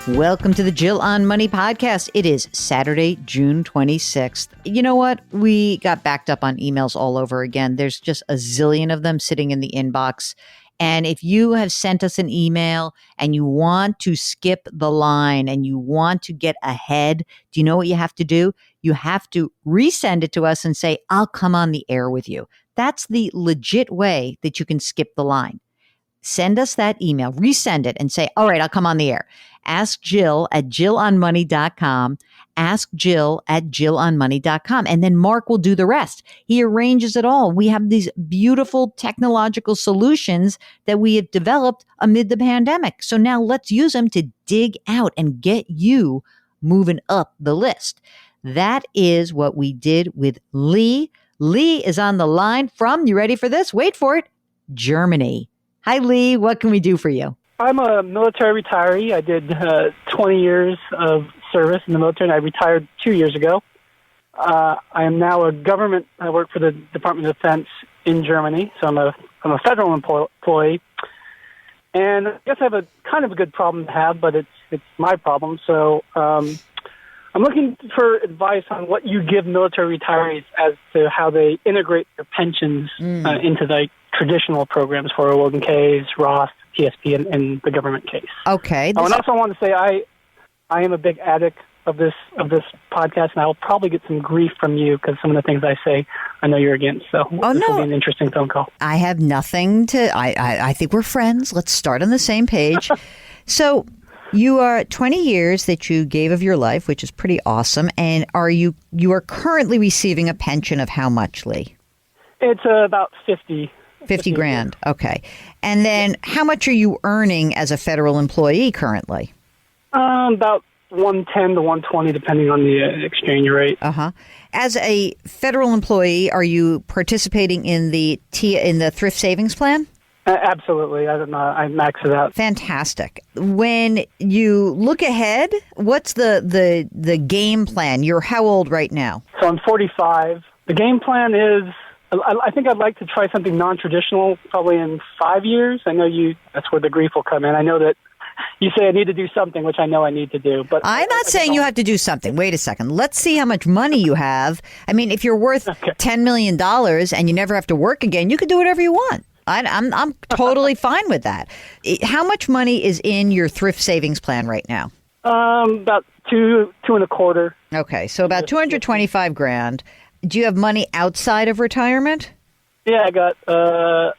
Welcome to the Jill on Money podcast. It is Saturday, June 26th. You know what? We got backed up on emails all over again. There's just a zillion of them sitting in the inbox. And if you have sent us an email and you want to skip the line and you want to get ahead, do you know what you have to do? You have to resend it to us and say, I'll come on the air with you. That's the legit way that you can skip the line. Send us that email, resend it and say, all right, I'll come on the air. Ask Jill at JillOnMoney.com. Ask Jill at JillOnMoney.com. And then Mark will do the rest. He arranges it all. We have these beautiful technological solutions that we have developed amid the pandemic. So now let's use them to dig out and get you moving up the list. That is what we did with Lee. Lee is on the line from, you ready for this? Wait for it, Germany. Hi, Lee. What can we do for you? I'm a military retiree. I did 20 years of service in the military, and I retired 2 years ago. I am now I work for the Department of Defense in Germany, so I'm a federal employee. And I guess I have a kind of a good problem to have, but it's my problem. So I'm looking for advice on what you give military retirees as to how they integrate their pensions into the traditional programs, 401ks, Roth, TSP, and the government case. Okay. And also I want to say I am a big addict of this podcast, and I will probably get some grief from you because some of the things I say I know you're against. So this will be an interesting phone call. I have nothing to. I think we're friends. Let's start on the same page. So you are 20 years that you gave of your life, which is pretty awesome. And you are currently receiving a pension of how much, Lee? It's about 50 grand. Okay. And then how much are you earning as a federal employee currently? About 110 to 120, depending on the exchange rate. Uh-huh. As a federal employee, are you participating in the thrift savings plan? Absolutely. I max it out. Fantastic. When you look ahead, what's the game plan? You're how old right now? So I'm 45. The game plan is, I think I'd like to try something non-traditional probably in 5 years. I know that's where the grief will come in. I know that you say I need to do something, which I know I need to do. But I'm not saying you have to do something. Wait a second. Let's see how much money you have. I mean, if you're worth $10 million and you never have to work again, you can do whatever you want. I'm totally fine with that. How much money is in your thrift savings plan right now? About two and a quarter. Okay, so about 225 grand. Do you have money outside of retirement? Yeah, I got about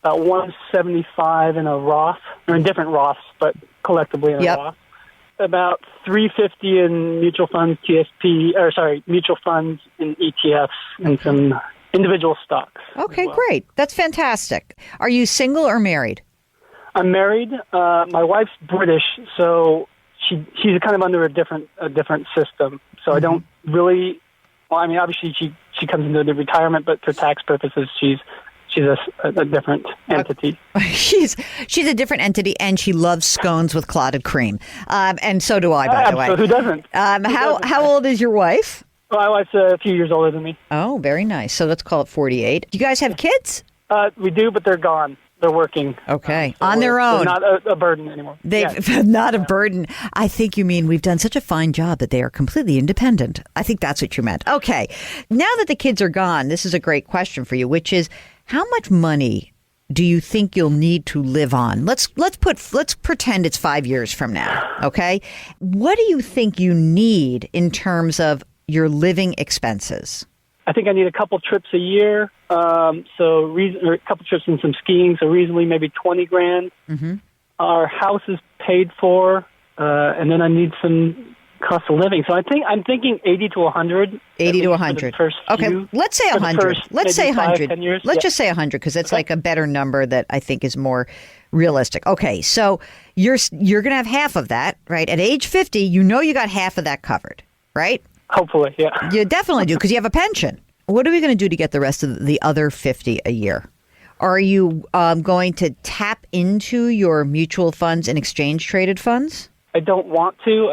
175 in a Roth, or in different Roths, but collectively in a Roth. About 350 in mutual funds, mutual funds in ETFs, and some individual stocks. Okay, great. That's fantastic. Are you single or married? I'm married. My wife's British, so she's kind of under a different system. So I don't really. Well, I mean, obviously she comes into the retirement, but for tax purposes, she's a different entity. She's a different entity, and she loves scones with clotted cream, and so do I. By the way, so who doesn't? How old is your wife? My wife's a few years older than me. Oh, very nice. So let's call it 48. Do you guys have kids? We do, but they're gone. They're working. Okay. So on their own. They're not a burden anymore. Not a burden. I think you mean we've done such a fine job that they are completely independent. I think that's what you meant. Okay. Now that the kids are gone, this is a great question for you, which is how much money do you think you'll need to live on? Let's pretend it's 5 years from now. Okay. What do you think you need in terms of your living expenses? I think I need a couple trips a year. Or a couple trips and some skiing. So reasonably maybe 20 grand. Mm-hmm. Our house is paid for, and then I need some cost of living. So I'm thinking 80 to 100. 80 to 100. Okay, let's say 100. Let's say 100. 10 years. Let's just say 100 because it's like a better number that I think is more realistic. Okay, so you're going to have half of that, right? At age 50, you know you got half of that covered, right? Hopefully, yeah. You definitely do because you have a pension. What are we going to do to get the rest of the other 50 a year? Are you going to tap into your mutual funds and exchange traded funds? I don't want to.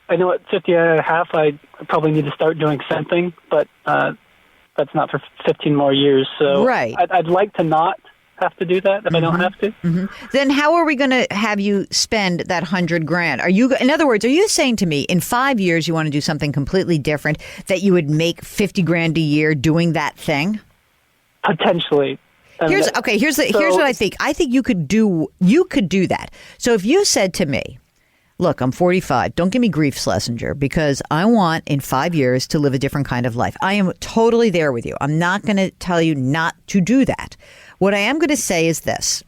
I know at 50 and a half, I probably need to start doing something, but that's not for 15 more years. So right. I'd like to not have to do that if I don't have to. Then how are we going to have you spend that $100,000? In other words, are you saying to me in 5 years you want to do something completely different, that you would make $50,000 a year doing that thing? Potentially. Here's what I think. I think you could do that. So if you said to me, look, I'm 45. Don't give me grief, Schlesinger, because I want in 5 years to live a different kind of life. I am totally there with you. I'm not going to tell you not to do that. What I am going to say is this.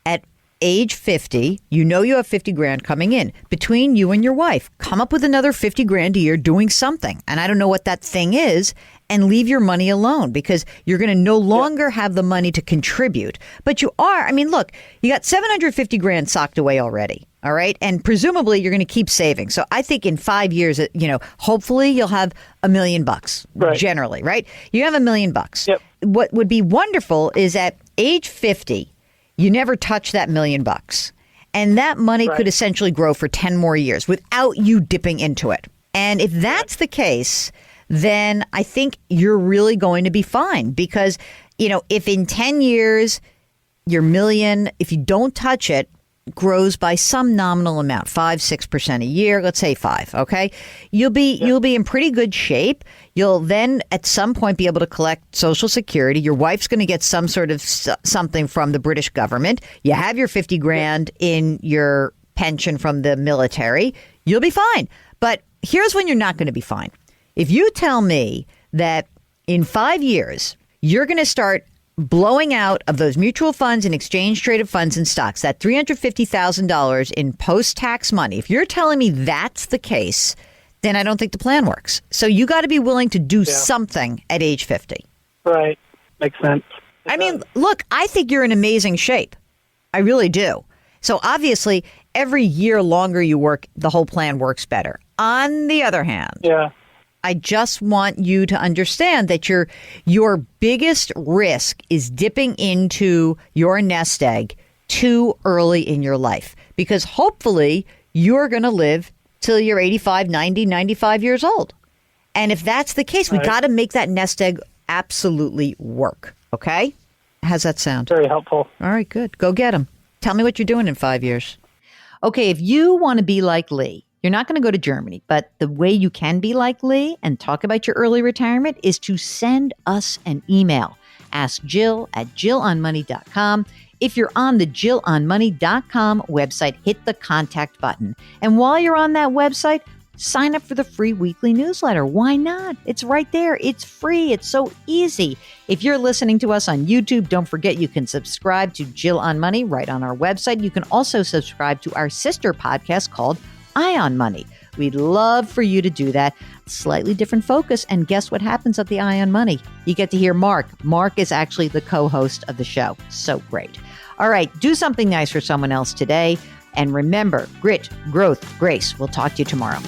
At age 50, you know you have $50,000 coming in. Between you and your wife, come up with another $50,000 a year doing something. And I don't know what that thing is. And leave your money alone, because you're going to no longer have the money to contribute. But you are. I mean, look, you got $750,000 socked away already. All right. And presumably you're going to keep saving. So I think in 5 years, hopefully you'll have $1 million generally. Right. You have $1 million. Yep. What would be wonderful is at age 50, you never touch that $1 million. And that money could essentially grow for 10 more years without you dipping into it. And if that's the case, then I think you're really going to be fine, because, if in 10 years, your $1 million, if you don't touch it, grows by some nominal amount, 5-6% a year, let's say 5. OK, you'll be in pretty good shape. You'll then at some point be able to collect Social Security. Your wife's going to get some sort of something from the British government. You have your $50,000 in your pension from the military. You'll be fine. But here's when you're not going to be fine. If you tell me that in 5 years, you're going to start blowing out of those mutual funds and exchange traded funds and stocks, that $350,000 in post-tax money, if you're telling me that's the case, then I don't think the plan works. So you got to be willing to do something at age 50. Right. Makes sense. I mean, look, I think you're in amazing shape. I really do. So obviously, every year longer you work, the whole plan works better. On the other hand, I just want you to understand that your biggest risk is dipping into your nest egg too early in your life, because hopefully you're going to live till you're 85, 90, 95 years old. And if that's the case, we got to make that nest egg absolutely work. Okay? How's that sound? Very helpful. All right, good. Go get them. Tell me what you're doing in 5 years. Okay, if you want to be like Lee, you're not going to go to Germany, but the way you can be like Lee and talk about your early retirement is to send us an email. Ask Jill at JillOnMoney.com. If you're on the JillOnMoney.com website, hit the contact button. And while you're on that website, sign up for the free weekly newsletter. Why not? It's right there. It's free. It's so easy. If you're listening to us on YouTube, don't forget you can subscribe to Jill on Money right on our website. You can also subscribe to our sister podcast called Eye on Money. We'd love for you to do that. Slightly different focus. And guess what happens at the Eye on Money? You get to hear Mark. Mark is actually the co-host of the show. So great. All right. Do something nice for someone else today. And remember, grit, growth, grace. We'll talk to you tomorrow.